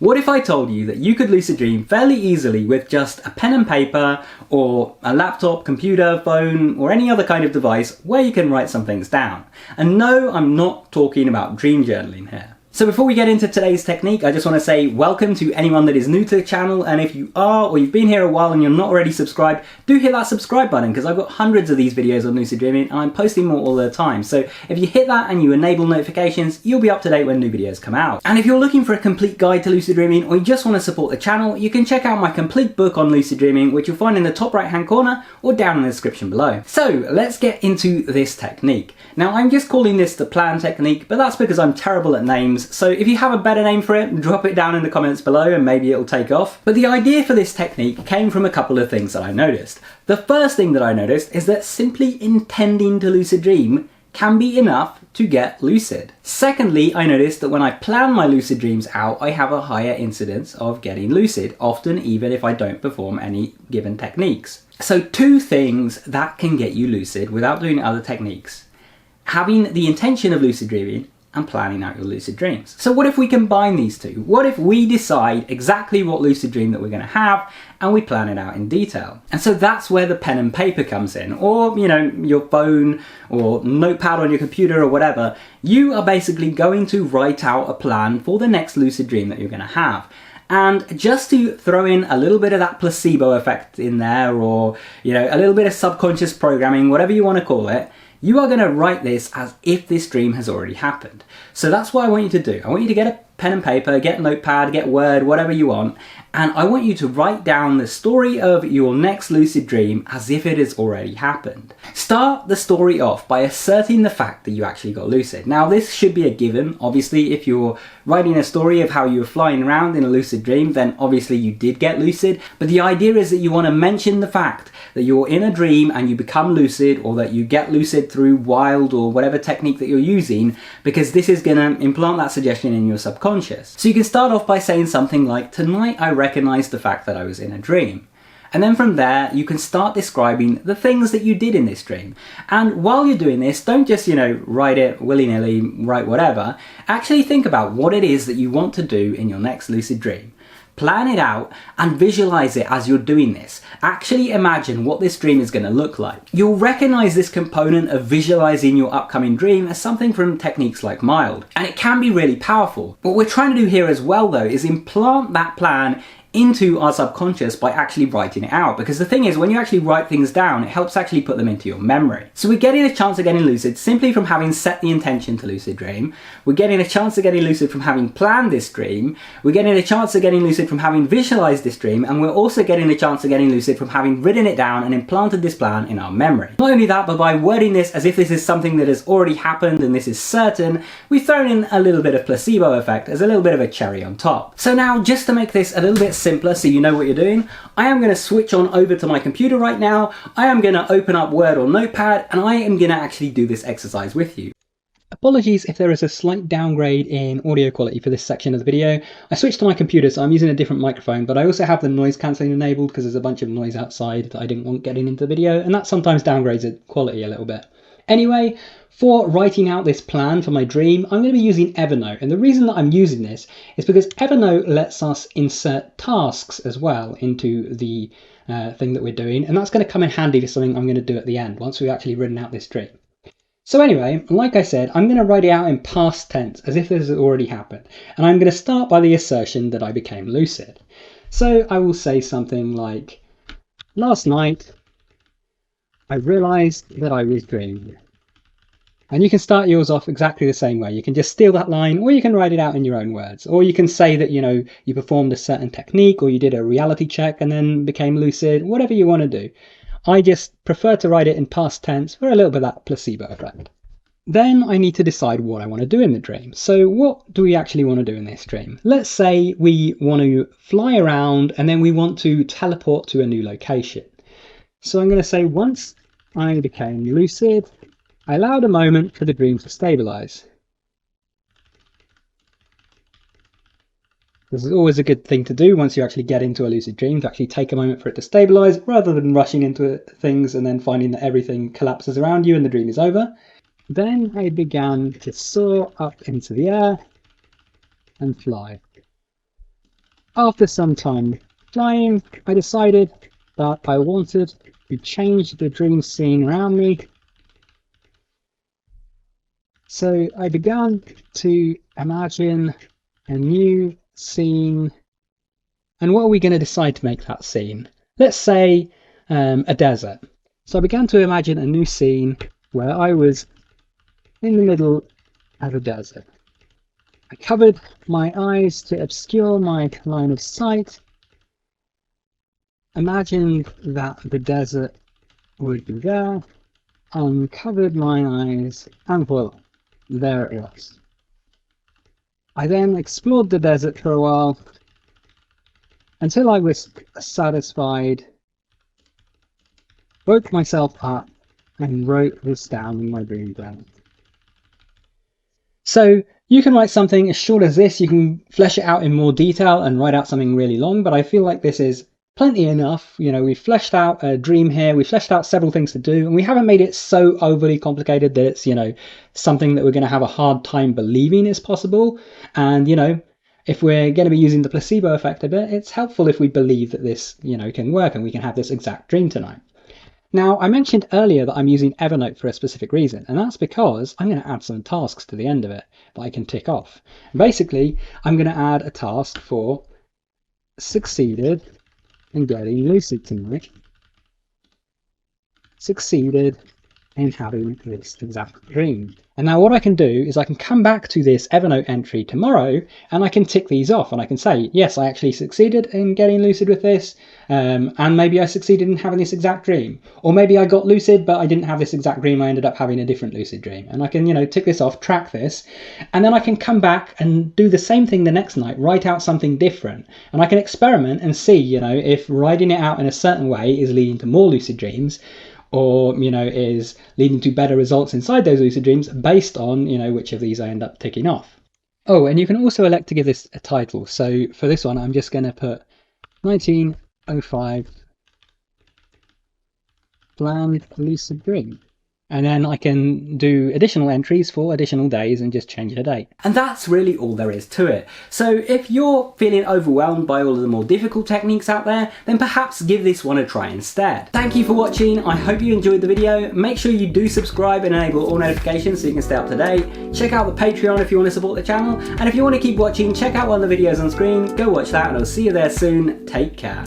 What if I told you that you could lucid dream fairly easily with just a pen and paper or a laptop, computer, phone, or any other kind of device where you can write some things down? And no, I'm not talking about dream journaling here. So before we get into today's technique, I just want to say welcome to anyone that is new to the channel, and if you are or you've been here a while and you're not already subscribed, do hit that subscribe button because I've got hundreds of these videos on lucid dreaming and I'm posting more all the time. So if you hit that and you enable notifications, you'll be up to date when new videos come out. And if you're looking for a complete guide to lucid dreaming or you just want to support the channel, you can check out my complete book on lucid dreaming, which you'll find in the top right hand corner or down in the description below. So let's get into this technique. Now I'm just calling this the plan technique, but that's because I'm terrible at names. So if you have a better name for it, drop it down in the comments below and maybe it'll take off. But the idea for this technique came from a couple of things that I noticed. The first thing that I noticed is that simply intending to lucid dream can be enough to get lucid. Secondly, I noticed that when I plan my lucid dreams out, I have a higher incidence of getting lucid, often even if I don't perform any given techniques. So two things that can get you lucid without doing other techniques: having the intention of lucid dreaming and planning out your lucid dreams. So what if we combine these two? What if we decide exactly what lucid dream that we're going to have and we plan it out in detail? And so that's where the pen and paper comes in, or your phone or notepad on your computer or whatever. You are basically going to write out a plan for the next lucid dream that you're going to have. And just to throw in a little bit of that placebo effect in there, or a little bit of subconscious programming, whatever you want to call it, you are going to write this as if this dream has already happened. So that's what I want you to do. I want you to get a pen and paper, get a notepad, get Word, whatever you want, and I want you to write down the story of your next lucid dream as if it has already happened. Start the story off by asserting the fact that you actually got lucid. Now this should be a given. Obviously, if you're writing a story of how you were flying around in a lucid dream, then obviously you did get lucid. But the idea is that you want to mention the fact that you're in a dream and you become lucid, or that you get lucid through wild or whatever technique that you're using, because this is going to implant that suggestion in your subconscious. So you can start off by saying something like, "Tonight I recognized the fact that I was in a dream." And then from there, you can start describing the things that you did in this dream. And while you're doing this, don't just, write it willy-nilly, write whatever. Actually think about what it is that you want to do in your next lucid dream. Plan it out and visualize it as you're doing this. Actually imagine what this dream is going to look like. You'll recognize this component of visualizing your upcoming dream as something from techniques like Mild, and it can be really powerful. What we're trying to do here as well though is implant that plan into our subconscious by actually writing it out, because the thing is, when you actually write things down, it helps actually put them into your memory. So we're getting a chance of getting lucid simply from having set the intention to lucid dream. We're getting a chance of getting lucid from having planned this dream. We're getting a chance of getting lucid from having visualized this dream, and we're also getting a chance of getting lucid from having written it down and implanted this plan in our memory. Not only that, but by wording this as if this is something that has already happened and this is certain, we've thrown in a little bit of placebo effect as a little bit of a cherry on top. So now, just to make this a little bit simpler so you know what you're doing, I am going to switch on over to my computer right now. I am going to open up Word or Notepad and I am going to actually do this exercise with you. Apologies if there is a slight downgrade in audio quality for this section of the video. I switched to my computer, so I'm using a different microphone, but I also have the noise cancelling enabled because there's a bunch of noise outside that I didn't want getting into the video, and that sometimes downgrades the quality a little bit. Anyway, for writing out this plan for my dream, I'm going to be using Evernote. And the reason that I'm using this is because Evernote lets us insert tasks as well into the thing that we're doing. And that's going to come in handy for something I'm going to do at the end once we've actually written out this dream. So anyway, like I said, I'm going to write it out in past tense as if this has already happened. And I'm going to start by the assertion that I became lucid. So I will say something like, "Last night, I realized that I was dreaming." And you can start yours off exactly the same way. You can just steal that line, or you can write it out in your own words. Or you can say that, you performed a certain technique, or you did a reality check and then became lucid, whatever you want to do. I just prefer to write it in past tense for a little bit of that placebo effect. Then I need to decide what I want to do in the dream. So what do we actually want to do in this dream? Let's say we want to fly around and then we want to teleport to a new location. So I'm going to say, once I became lucid, I allowed a moment for the dream to stabilise. This is always a good thing to do once you actually get into a lucid dream, to actually take a moment for it to stabilise rather than rushing into things and then finding that everything collapses around you and the dream is over. Then I began to soar up into the air and fly. After some time flying, I decided that I wanted to change the dream scene around me. So I began to imagine a new scene. And what are we going to decide to make that scene? Let's say a desert. So I began to imagine a new scene where I was in the middle of a desert. I covered my eyes to obscure my line of sight. Imagined that the desert would be there, uncovered my eyes, and voila, there it was. I then explored the desert for a while until I was satisfied, woke myself up, and wrote this down in my dream journal. So you can write something as short as this, you can flesh it out in more detail and write out something really long, but I feel like this is plenty enough. You know, we've fleshed out a dream here, we've fleshed out several things to do, and we haven't made it so overly complicated that it's, you know, something that we're going to have a hard time believing is possible. And, you know, if we're going to be using the placebo effect a bit, it's helpful if we believe that this, you know, can work and we can have this exact dream tonight. Now, I mentioned earlier that I'm using Evernote for a specific reason, and that's because I'm going to add some tasks to the end of it that I can tick off. Basically, I'm going to add a task for succeeded in getting lucid tonight. Succeeded in having this exact dream. And now what I can do is I can come back to this Evernote entry tomorrow and I can tick these off and I can say, yes, I actually succeeded in getting lucid with this, and maybe I succeeded in having this exact dream. Or maybe I got lucid, but I didn't have this exact dream, I ended up having a different lucid dream. And I can, you know, tick this off, track this, and then I can come back and do the same thing the next night, write out something different. And I can experiment and see, you know, if writing it out in a certain way is leading to more lucid dreams, or, you know, is leading to better results inside those lucid dreams based on, you know, which of these I end up ticking off. Oh, and you can also elect to give this a title. So for this one, I'm just going to put 1905 planned lucid dream. And then I can do additional entries for additional days and just change the date. And that's really all there is to it. So if you're feeling overwhelmed by all of the more difficult techniques out there, then perhaps give this one a try instead. Thank you for watching. I hope you enjoyed the video. Make sure you do subscribe and enable all notifications so you can stay up to date. Check out the Patreon if you want to support the channel. And if you want to keep watching, check out one of the videos on screen. Go watch that and I'll see you there soon. Take care.